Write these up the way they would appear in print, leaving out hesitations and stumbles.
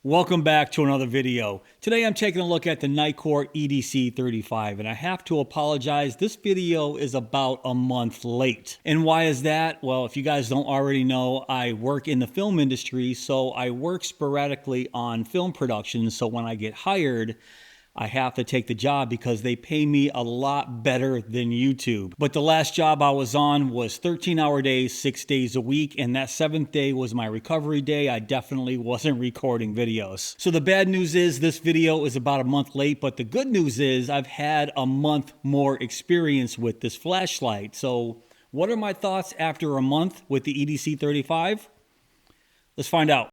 Welcome back to another video. Today I'm taking a look at the Nikkor EDC35 and I have to apologize, this video is about a month late. And why is that? Well, if you guys don't already know, I work in the film industry, so I work sporadically on film production, so when I get hired, I have to take the job because they pay me a lot better than YouTube. But the last job I was on was 13-hour days, 6 days a week, and that 7th day was my recovery day. I definitely wasn't recording videos. So the bad news is this video is about a month late, but the good news is I've had a month more experience with this flashlight. So what are my thoughts after a month with the EDC35? Let's find out.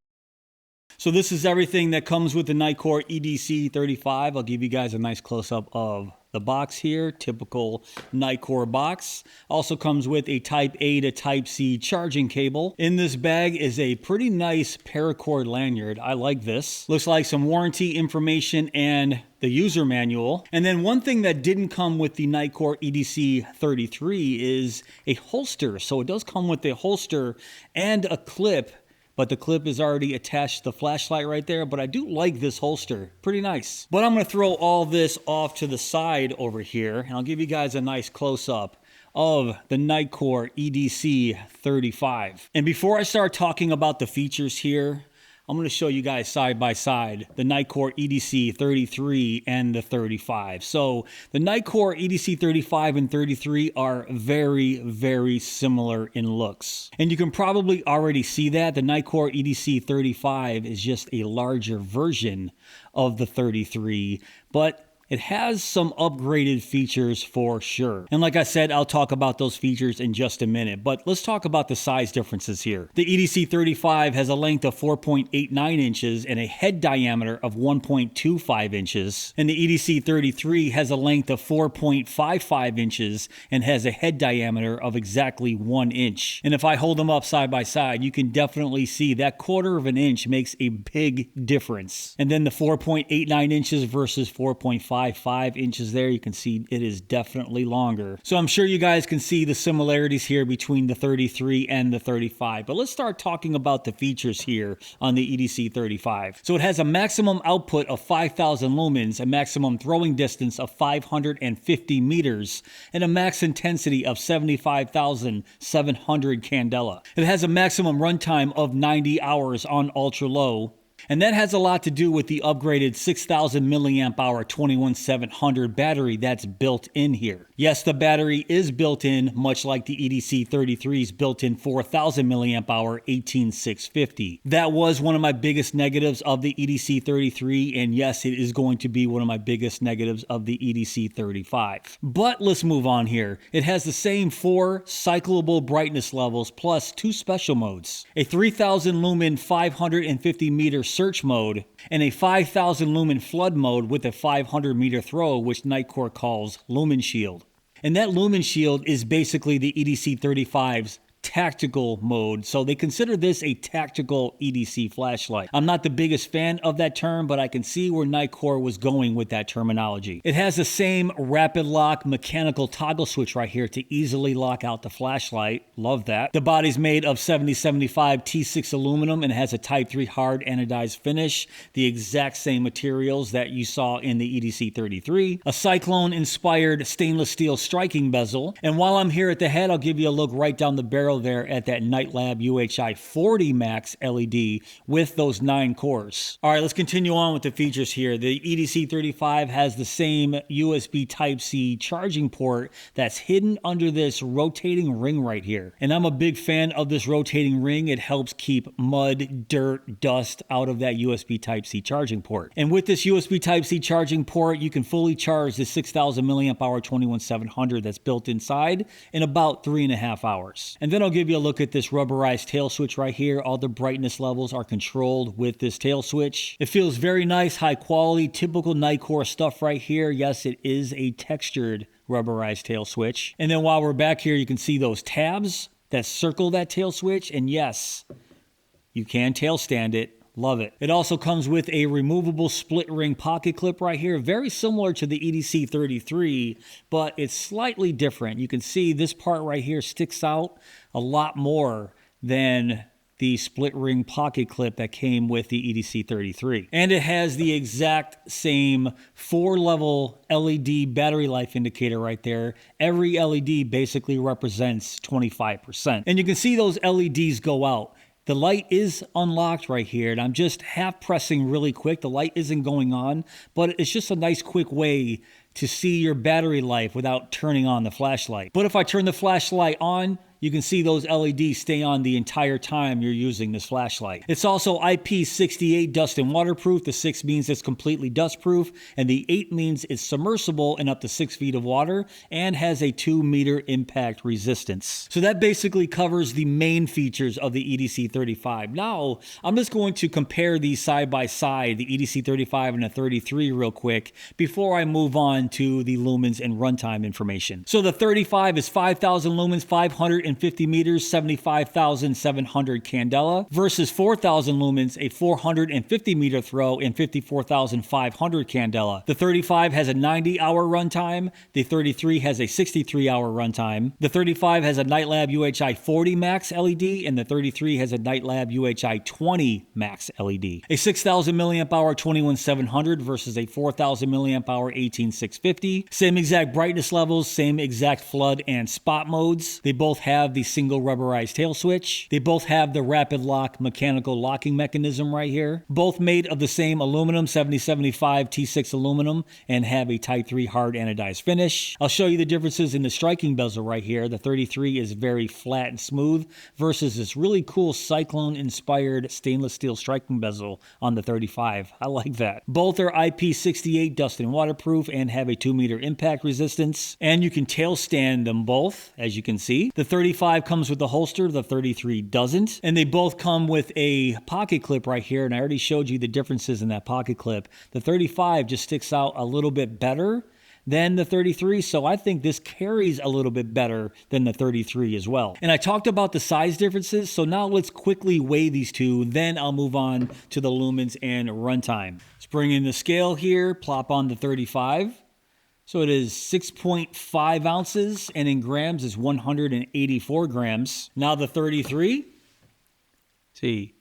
So this is everything that comes with the Nikkor EDC35. I'll give you guys a nice close-up of the box here, typical Nikkor box. Also comes with a Type A to Type C charging cable. In this bag is a pretty nice paracord lanyard. I like this. Looks like some warranty information and the user manual. And then one thing that didn't come with the Nikkor EDC33 is a holster. So it does come with a holster and a clip, but the clip is already attached to the flashlight right there. But I do like this holster, pretty nice. But I'm gonna throw all this off to the side over here, and I'll give you guys a nice close-up of the Nikkor EDC35. And before I start talking about the features here, I'm going to show you guys side by side the Nikkor EDC33 and the 35. So the Nikkor EDC35 and 33 are very, very similar in looks. And you can probably already see that the Nikkor EDC35 is just a larger version of the 33, but it has some upgraded features for sure. And like I said, I'll talk about those features in just a minute, but let's talk about the size differences here. The EDC35 has a length of 4.89 inches and a head diameter of 1.25 inches. And the EDC33 has a length of 4.55 inches and has a head diameter of exactly 1 inch. And if I hold them up side by side, you can definitely see that 1/4 of an inch makes a big difference. And then the 4.89 inches versus 4.55 inches there, you can see it is definitely longer. So I'm sure you guys can see the similarities here between the 33 and the 35. But let's start talking about the features here on the EDC35. So it has a maximum output of 5,000 lumens, a maximum throwing distance of 550 meters, and a max intensity of 75,700 candela. It has a maximum runtime of 90 hours on ultra low. And that has a lot to do with the upgraded 6,000 milliamp hour 21700 battery that's built in here. Yes, the battery is built in, much like the EDC33's built-in 4,000 milliamp hour 18650. That was one of my biggest negatives of the EDC33, and yes, it is going to be one of my biggest negatives of the EDC35. But let's move on here. It has the same 4 cyclable brightness levels plus 2 special modes. A 3,000 lumen 550 meter search mode, and a 5,000 lumen flood mode with a 500 meter throw, which Nikkor calls Lumen Shield. And that Lumen Shield is basically the EDC35's tactical mode, so they consider this a tactical EDC flashlight. I'm not the biggest fan of that term, but I can see where Nikkor was going with that terminology. It has the same rapid lock mechanical toggle switch right here to easily lock out the flashlight. Love that. The body's made of 7075 T6 aluminum and has a Type 3 hard anodized finish, the exact same materials that you saw in the EDC33. A Cyclone inspired stainless steel striking bezel. And while I'm here at the head, I'll give you a look right down the barrel there at that Nightlab UHI 40 Max LED with those 9 cores. All right, let's continue on with the features here. The EDC35 has the same USB Type-C charging port that's hidden under this rotating ring right here. And I'm a big fan of this rotating ring. It helps keep mud, dirt, dust out of that USB Type-C charging port. And with this USB Type-C charging port, you can fully charge the 6,000 milliamp hour 21700 that's built inside in about 3.5 hours. And then I'll give you a look at this rubberized tail switch right here. All the brightness levels are controlled with this tail switch. It feels very nice, high quality, typical Nikkor stuff right here. Yes, it is a textured rubberized tail switch. And then while we're back here, you can see those tabs that circle that tail switch. And yes, you can tail stand it. Love it. It also comes with a removable split ring pocket clip right here, very similar to the EDC33, but it's slightly different. You can see this part right here sticks out a lot more than the split ring pocket clip that came with the EDC33. And it has the exact same 4-level LED battery life indicator right there. Every LED basically represents 25%. And you can see those LEDs go out. The light is unlocked right here, and I'm just half pressing really quick. The light isn't going on, but it's just a nice quick way to see your battery life without turning on the flashlight. But if I turn the flashlight on, you can see those LEDs stay on the entire time you're using this flashlight. It's also IP68 dust and waterproof. The 6 means it's completely dustproof, and the 8 means it's submersible in up to 6 feet of water and has a 2-meter impact resistance. So that basically covers the main features of the EDC35. Now, I'm just going to compare these side by side, the EDC35 and the 33 real quick, before I move on to the lumens and runtime information. So the 35 is 5,000 lumens, 550 meters, 75,700 candela, versus 4,000 lumens, a 450 meter throw, and 54,500 candela. The 35 has a 90-hour runtime. The 33 has a 63-hour runtime. The 35 has a Nightlab UHI 40 Max LED, and the 33 has a Nightlab UHI 20 Max LED. A 6,000 milliamp hour 21700 versus a 4,000 milliamp hour 18650. Same exact brightness levels, same exact flood and spot modes. They both have the single rubberized tail switch. They both have the rapid lock mechanical locking mechanism right here. Both made of the same aluminum, 7075 T6 aluminum, and have a Type 3 hard anodized finish. I'll show you the differences in the striking bezel right here. The 33 is very flat and smooth versus this really cool Cyclone inspired stainless steel striking bezel on the 35. I like that. Both are IP68 dust and waterproof and have a 2-meter impact resistance, and you can tail stand them both, as you can see. The 35 comes with a holster, the 33 doesn't, and they both come with a pocket clip right here, and I already showed you the differences in that pocket clip. The 35 just sticks out a little bit better than the 33, so I think this carries a little bit better than the 33 as well. And I talked about the size differences, so now let's quickly weigh these two, then I'll move on to the lumens and runtime. Let's bring in the scale here, plop on the 35. So it is 6.5 ounces, and in grams is 184 grams. Now the 33, see,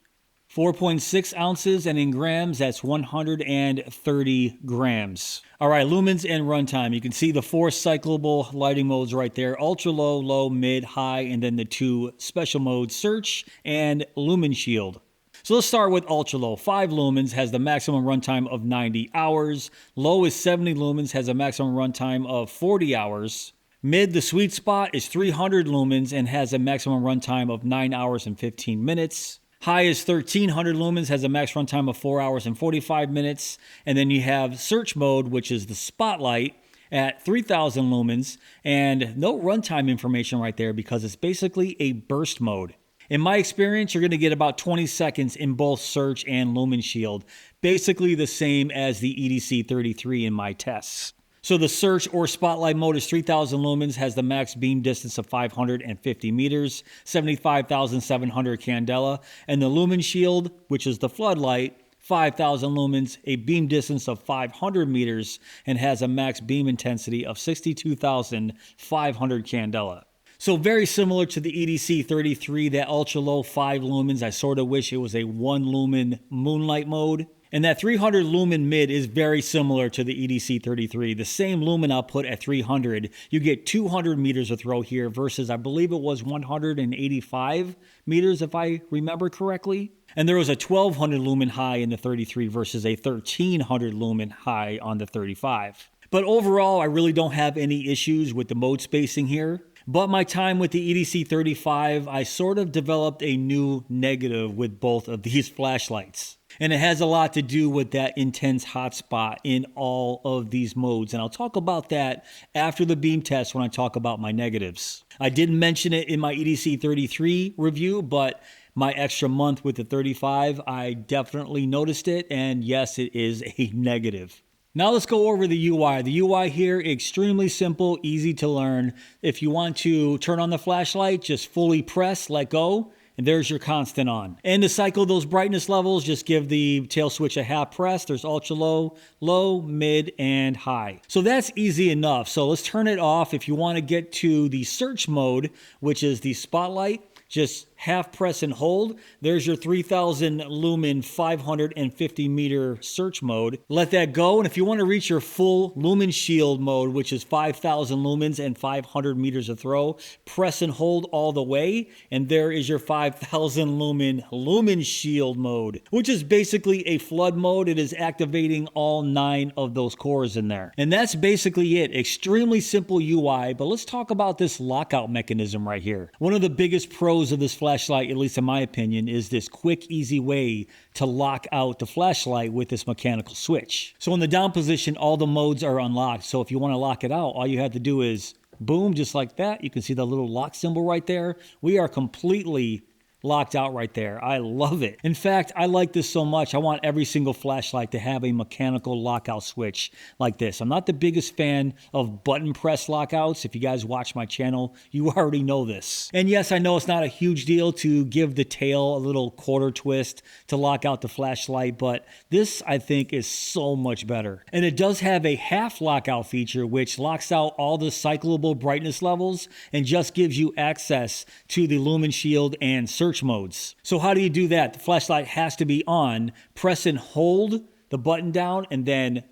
4.6 ounces, and in grams, that's 130 grams. All right, lumens and runtime. You can see the 4 cyclable lighting modes right there: ultra low, low, mid, high, and then the 2 special modes, search and lumen shield. So let's start with ultra low. 5 lumens has the maximum runtime of 90 hours. Low is 70 lumens, has a maximum runtime of 40 hours. Mid, the sweet spot, is 300 lumens and has a maximum runtime of 9 hours and 15 minutes. High is 1300 lumens, has a max runtime of 4 hours and 45 minutes. And then you have search mode, which is the spotlight, at 3000 lumens, and no runtime information right there because it's basically a burst mode. In my experience, you're going to get about 20 seconds in both search and lumen shield, basically the same as the EDC33 in my tests. So the search or spotlight mode is 3000 lumens, has the max beam distance of 550 meters, 75,700 candela, and the lumen shield, which is the floodlight, 5,000 lumens, a beam distance of 500 meters, and has a max beam intensity of 62,500 candela. So very similar to the EDC33, that ultra low 5 lumens. I sort of wish it was a 1 lumen moonlight mode. And that 300 lumen mid is very similar to the EDC33. The same lumen output at 300. You get 200 meters of throw here versus I believe it was 185 meters if I remember correctly. And there was a 1200 lumen high in the 33 versus a 1300 lumen high on the 35. But overall, I really don't have any issues with the mode spacing here. But my time with the EDC35, I sort of developed a new negative with both of these flashlights. And it has a lot to do with that intense hotspot in all of these modes. And I'll talk about that after the beam test when I talk about my negatives. I didn't mention it in my EDC33 review, but my extra month with the 35, I definitely noticed it. And yes, it is a negative. Now let's go over the UI. The UI here, extremely simple, easy to learn. If you want to turn on the flashlight, just fully press, let go, and there's your constant on. And to cycle those brightness levels, just give the tail switch a half press. There's ultra low, low, mid, and high. So that's easy enough. So let's turn it off. If you want to get to the search mode, which is the spotlight, just half press and hold. There's your 3000 lumen 550 meter search mode. Let that go, and if you want to reach your full lumen shield mode, which is 5000 lumens and 500 meters of throw, press and hold all the way, and there is your 5000 lumen shield mode, which is basically a flood mode. It is activating all 9 of those cores in there. And that's basically it. Extremely simple UI, but let's talk about this lockout mechanism right here. One of the biggest pros of this flashlight, at least in my opinion, is this quick, easy way to lock out the flashlight with this mechanical switch. So in the down position, all the modes are unlocked. So if you want to lock it out, all you have to do is boom, just like that. You can see the little lock symbol right there. We are completely locked out right there. I love it. In fact, I like this so much. I want every single flashlight to have a mechanical lockout switch like this. I'm not the biggest fan of button press lockouts. If you guys watch my channel, you already know this. And yes, I know it's not a huge deal to give the tail a little quarter twist to lock out the flashlight, but this I think is so much better. And it does have a half lockout feature, which locks out all the cyclable brightness levels and just gives you access to the lumen shield and search modes. So how do you do that? The flashlight has to be on. Press and hold the button down and then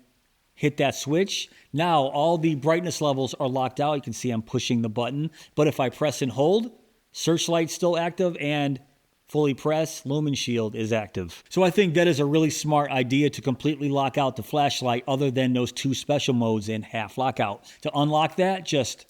hit that switch. Now all the brightness levels are locked out. You can see I'm pushing the button, but if I press and hold, searchlight's still active and fully press, lumen shield is active. So I think that is a really smart idea to completely lock out the flashlight other than those 2 special modes in half lockout. To unlock that, just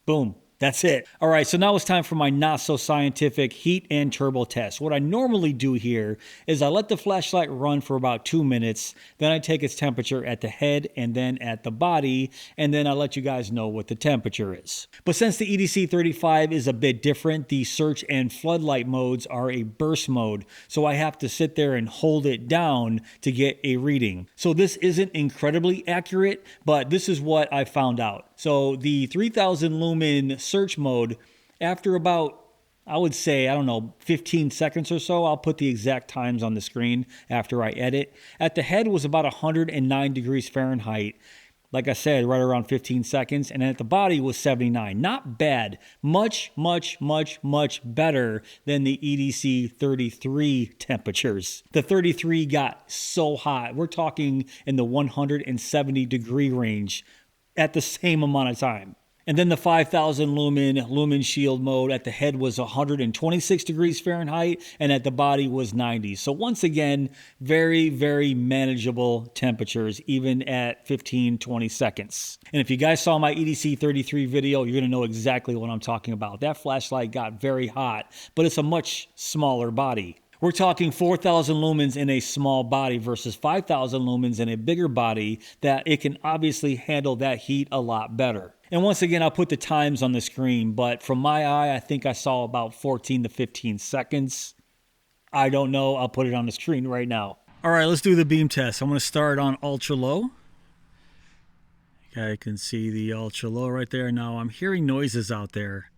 boom. That's it. All right, so now it's time for my not so scientific heat and turbo test. What I normally do here is I let the flashlight run for about 2 minutes, then I take its temperature at the head and then at the body, and then I let you guys know what the temperature is. But since the EDC35 is a bit different, the search and floodlight modes are a burst mode, so I have to sit there and hold it down to get a reading. So this isn't incredibly accurate, but this is what I found out. So the 3000 lumen search mode, after about, I would say, 15 seconds or so, I'll put the exact times on the screen after I edit. At the head was about 109 degrees Fahrenheit. Like I said, right around 15 seconds. And at the body was 79. Not bad. Much, much, much, much better than the EDC 33 temperatures. The 33 got so hot. We're talking in the 170 degree range at the same amount of time. And then the 5000 lumen shield mode at the head was 126 degrees Fahrenheit and at the body was 90. So once again, very, very manageable temperatures, even at 15, 20 seconds. And if you guys saw my EDC 33 video, you're gonna know exactly what I'm talking about. That flashlight got very hot, but it's a much smaller body. We're talking 4,000 lumens in a small body versus 5,000 lumens in a bigger body that it can obviously handle that heat a lot better. And once again, I'll put the times on the screen, but from my eye, I think I saw about 14 to 15 seconds. I don't know. I'll put it on the screen right now. All right, let's do the beam test. I'm going to start on ultra low. You can see the ultra low right there. Now I'm hearing noises out there.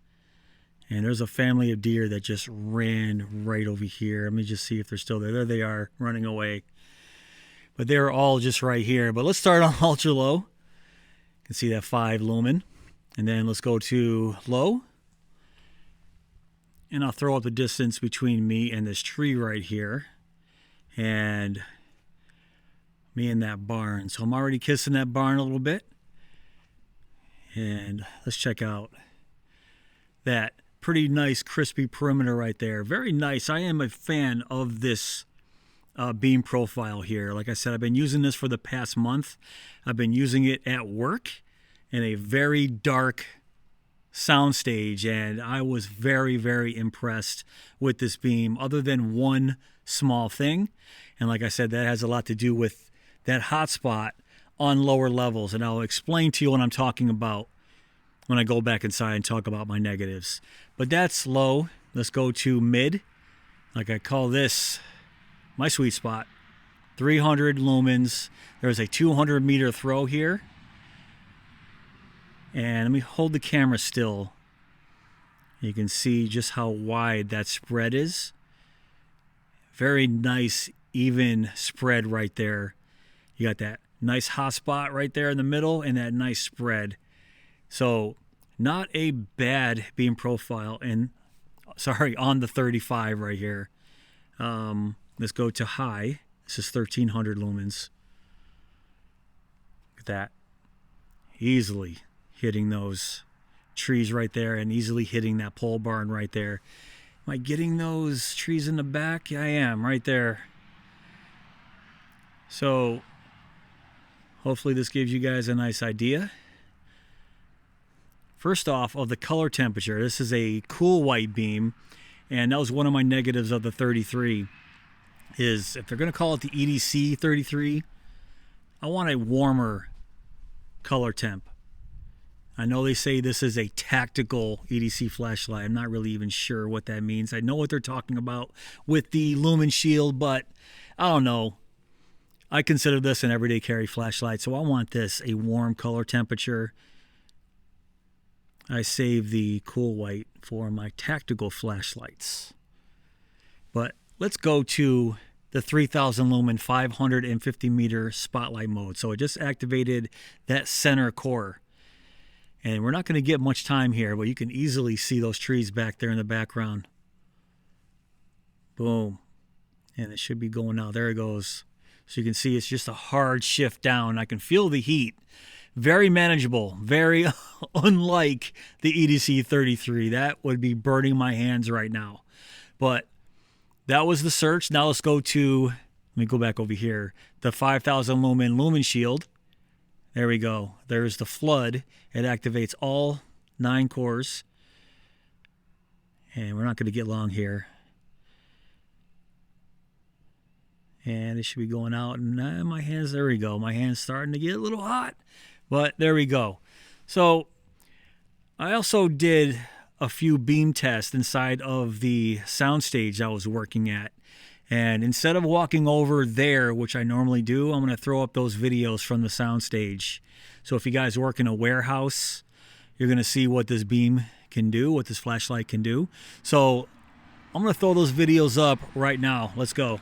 And there's a family of deer that just ran right over here. Let me just see if they're still there. There they are, running away. But they're all just right here. But let's start on ultra low. You can see that 5 lumen. And then let's go to low. And I'll throw up the distance between me and this tree right here. And me and that barn. So I'm already kissing that barn a little bit. And let's check out that pretty nice crispy perimeter right there. Very nice. I am a fan of this beam profile here. Like I said, I've been using this for the past month. I've been using it at work in a very dark soundstage, and I was very, very impressed with this beam, other than one small thing. And like I said, that has a lot to do with that hot spot on lower levels, and I'll explain to you what I'm talking about when I go back inside and talk about my negatives. But that's low. Let's go to mid. Like I call this my sweet spot. 300 lumens. There's a 200 meter throw here. And let me hold the camera still. You can see just how wide that spread is. Very nice, even spread right there. You got that nice hot spot right there in the middle and that nice spread. So not a bad beam profile. And on the 35 right here. Let's go to high. This is 1300 lumens. Look at that. Easily hitting those trees right there and easily hitting that pole barn right there. Am I getting those trees in the back? Yeah, I am, right there. So hopefully this gives you guys a nice idea. First off, of the color temperature, this is a cool white beam, and that was one of my negatives of the 33, is if they're going to call it the EDC 33, I want a warmer color temp. I know they say this is a tactical EDC flashlight. I'm not really even sure what that means. I know what they're talking about with the lumen shield, but I don't know. I consider this an everyday carry flashlight, so I want this a warm color temperature. I save the cool white for my tactical flashlights. But let's go to the 3000 lumen 550 meter spotlight mode. So it just activated that center core. And we're not going to get much time here, but you can easily see those trees back there in the background. Boom. And it should be going now. There it goes. So you can see it's just a hard shift down. I can feel the heat. Very manageable, very unlike the EDC 33. That would be burning my hands right now. But that was the search. Now let's go to, let me go back over here, the 5000 lumen shield. There we go. There's the flood. It activates all 9 cores. And we're not going to get long here. And it should be going out. And my hands, there we go. My hand's starting to get a little hot. But there we go. So I also did a few beam tests inside of the soundstage I was working at. And instead of walking over there, which I normally do, I'm going to throw up those videos from the soundstage. So if you guys work in a warehouse, you're going to see what this beam can do, what this flashlight can do. So I'm going to throw those videos up right now. Let's go.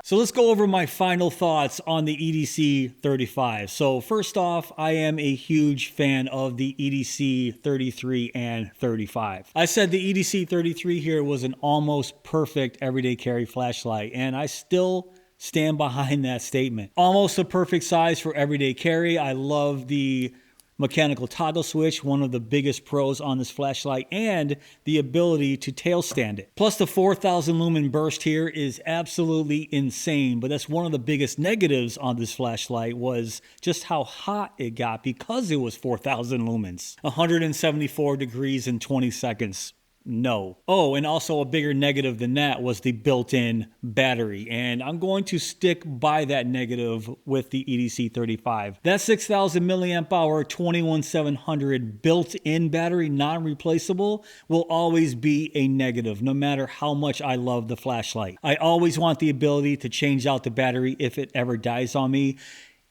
So let's go over my final thoughts on the EDC 35. So first off, I am a huge fan of the EDC 33 and 35. I said the EDC 33 here was an almost perfect everyday carry flashlight, and I still stand behind that statement. Almost a perfect size for everyday carry. I love the mechanical toggle switch, one of the biggest pros on this flashlight, and the ability to tail stand it. Plus the 4000 lumen burst here is absolutely insane, but that's one of the biggest negatives on this flashlight was just how hot it got because it was 4000 lumens. 174 degrees in 20 seconds. No. Oh, and also a bigger negative than that was the built-in battery. And I'm going to stick by that negative with the EDC 35. That 6000 milliamp hour 21700 built-in battery, non-replaceable, will always be a negative, no matter how much I love the flashlight. I always want the ability to change out the battery if it ever dies on me.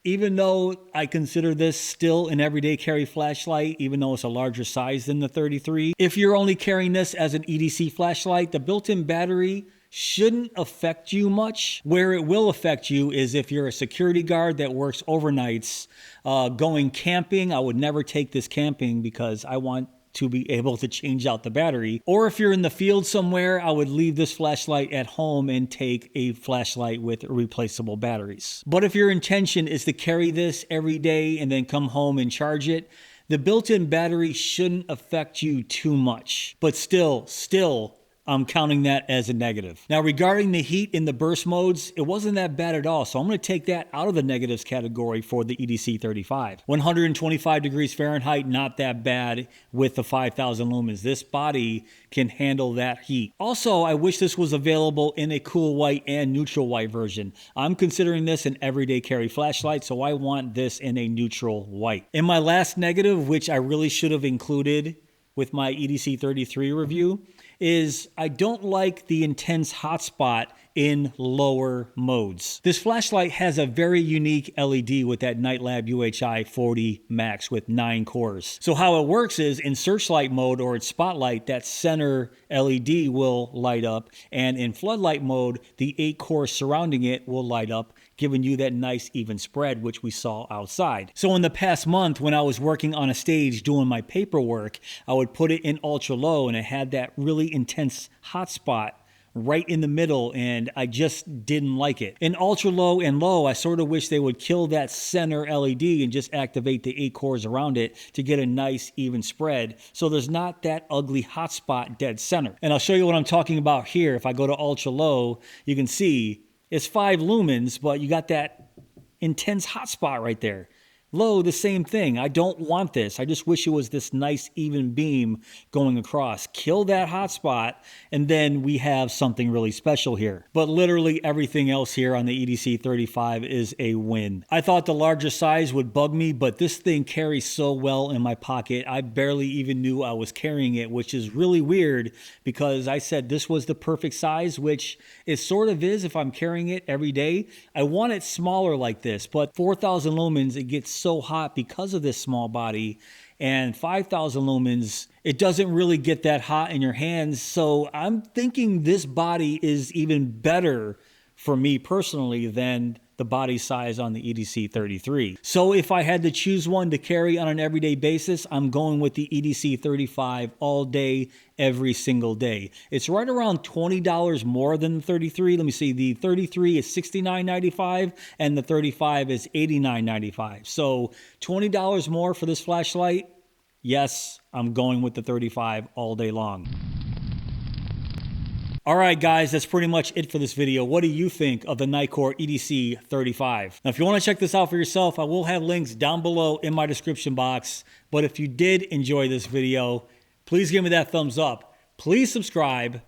Even though I consider this still an everyday carry flashlight, even though it's a larger size than the 33, if you're only carrying this as an EDC flashlight, the built-in battery shouldn't affect you much. Where it will affect you is if you're a security guard that works overnights, going camping. I would never take this camping because I want to be able to change out the battery. Or if you're in the field somewhere, I would leave this flashlight at home and take a flashlight with replaceable batteries. But if your intention is to carry this every day and then come home and charge it, the built-in battery shouldn't affect you too much. But still, I'm counting that as a negative. Now, regarding the heat in the burst modes, it wasn't that bad at all. So I'm going to take that out of the negatives category for the EDC35. 125 degrees Fahrenheit, not that bad with the 5,000 lumens. This body can handle that heat. Also, I wish this was available in a cool white and neutral white version. I'm considering this an everyday carry flashlight, so I want this in a neutral white. In my last negative, which I really should have included with my EDC33 review, is I don't like the intense hotspot in lower modes. This flashlight has a very unique LED with that Nightlab UHI 40 Max with 9 cores. So how it works is in searchlight mode or its spotlight, that center LED will light up, and in floodlight mode, the 8 cores surrounding it will light up, giving you that nice even spread, which we saw outside. So in the past month, when I was working on a stage doing my paperwork, I would put it in ultra low and it had that really intense hotspot right in the middle, and I just didn't like it. In ultra low and low, I sort of wish they would kill that center LED and just activate the 8 cores around it to get a nice even spread, so there's not that ugly hotspot dead center. And I'll show you what I'm talking about here. If I go to ultra low, you can see it's 5 lumens, but you got that intense hotspot right there. Low, the same thing. I don't want this. I just wish it was this nice even beam going across. Kill that hotspot, and then we have something really special here. But literally everything else here on the EDC35 is a win. I thought the larger size would bug me, but this thing carries so well in my pocket. I barely even knew I was carrying it, which is really weird because I said this was the perfect size, which it sort of is if I'm carrying it every day. I want it smaller like this, but 4,000 lumens, it gets so hot because of this small body, and 5,000 lumens, it doesn't really get that hot in your hands. So I'm thinking this body is even better for me personally than the body size on the EDC33. So if I had to choose one to carry on an everyday basis, I'm going with the EDC35 all day, every single day. It's right around $20 more than the 33. Let me see, the 33 is $69.95 and the 35 is $89.95. So $20 more for this flashlight. Yes, I'm going with the 35 all day long. All right, guys, that's pretty much it for this video. What do you think of the Nikkor EDC35? Now, if you want to check this out for yourself, I will have links down below in my description box. But if you did enjoy this video, please give me that thumbs up. Please subscribe.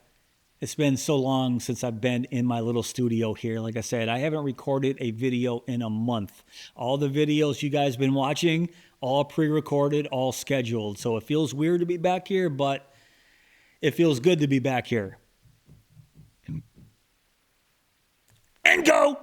It's been so long since I've been in my little studio here. Like I said, I haven't recorded a video in a month. All the videos you guys have been watching, all pre-recorded, all scheduled. So it feels weird to be back here, but it feels good to be back here. And go!